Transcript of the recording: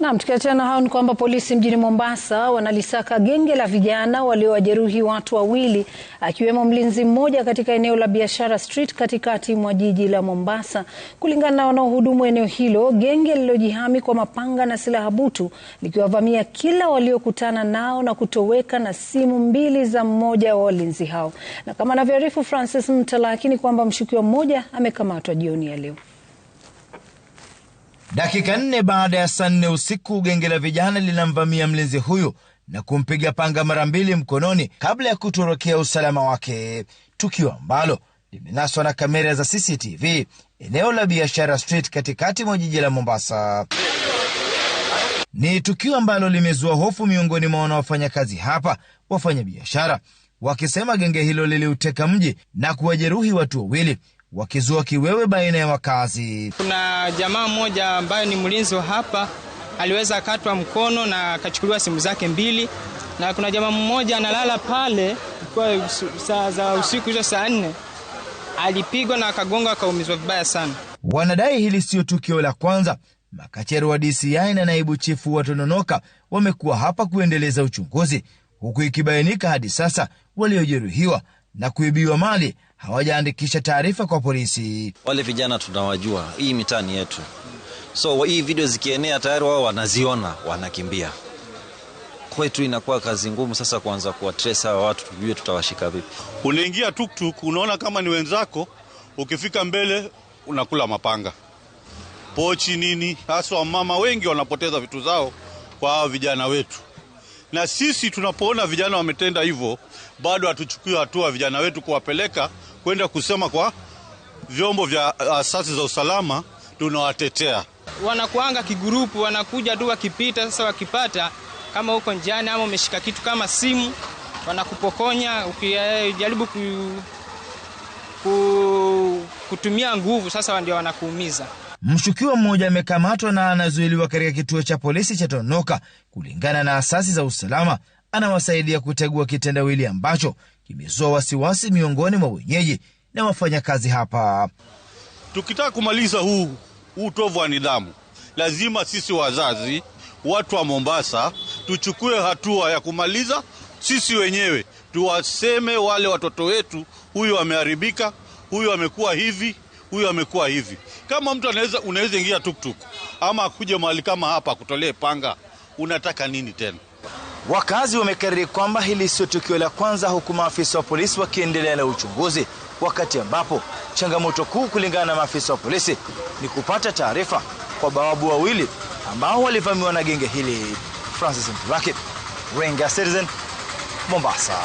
Naam, tukiachana hao ni kwamba polisi mjini Mombasa wanalisaka genge la vijana waliowajeruhi watu wawili akiwemo mlinzi mmoja katika eneo la Biashara Street katikati mwa jiji la Mombasa. Kulingana na wanaohudumu eneo hilo, genge lililojihami kwa mapanga na silaha butu likiwavamia kila waliokutana nao na kutoweka na simu mbili za mmoja wa walinzi hao. Na kama anavyoarifu Francis Mtalaki ni kwamba mshukiwa mmoja amekamatwa jioni ya leo. Dakika 4 baada ya saa 4 usiku, genge la vijana linamvamia mlinzi huyo na kumpiga panga mara 2 mkononi kabla ya kutorokea usalama wake. Tukio ambalo limenaswa na kamera za CCTV eneo la Biashara Street katikati mwa jiji la Mombasa. Ni tukio ambalo limezua hofu miongoni mwa wanaofanya kazi hapa, wafanya biashara wakisema genge hilo liliuteka mji na kuwajeruhi watu wawili, wakizua kiwewe baina ya wakazi. Kuna jamaa mmoja ambaye ni mlinzi hapa aliweza katwa mkono na akachukuliwa simu zake 2, na kuna jamaa mmoja analala pale kwa saa za usiku hizo saa 4 alipigwa na akagonga akaumizwa vibaya sana. Wanadai hili sio tukio la kwanza. Makachero wa DCI na naibu chifu wa Tononoka wamekuwa hapa kuendeleza uchunguzi, huku ikibainika hadi sasa waliojeruhiwa na kuibiwa mali hawajaandikisha taarifa kwa polisi. Wale vijana tunawajua, hii mitani yetu. So hii video zikienea tayari wao wanaziona, wanakimbia. Kwetu inakuwa kazi ngumu sasa kuanza kuwatrace hawa watu, tujue tutawashika vipi. Unaingia tuktuk, unaona kama ni wenzako, ukifika mbele unakula mapanga. Pochi nini, hasa mama wengi wanapoteza vitu zao kwa hawa vijana wetu. Na sisi tunapoona vijana wametenda hivyo, bado hatuchukui hatua vijana wetu kuwapeleka kwenda kusema kwa vyombo vya asasi za usalama tunawatetea. Wanakuanga kigurupu, wanakuja tu wakipita, sasa wakipata kama uko njiani ama umeshika kitu kama simu, wanakupokonya. Ukijaribu kutumia nguvu, sasa ndio wanakuumiza. Mshukiwa mmoja amekamatwa na anazuiliwa katika kituo cha polisi cha Tononoka. Kulingana na asasi za usalama, anawasaidia kutegua kitendawili ambacho kimezua wasiwasi miongoni mwa wenyeji na wafanyakazi hapa. Tukitaka kumaliza huu utovu wa nidhamu, lazima sisi wazazi, watu wa Mombasa, tuchukue hatua ya kumaliza sisi wenyewe. Tuwaseme wale watoto wetu, huyu ameharibika, huyu amekuwa hivi, huyu amekuwa hivi. Kama mtu unaweza ingia tuktuk ama akuje mahali kama hapa kutolee panga, unataka nini tena? Wakazi wamekariri kwamba hili sio tukio la kwanza, huku maafisa wa polisi wakiendelea na uchunguzi, wakati ambapo changamoto kuu kulingana na maafisa wa polisi ni kupata taarifa kwa bawabu wawili ambao walivamiwa na genge hili. Francis Mtalaki, Ringa Citizen, Mombasa.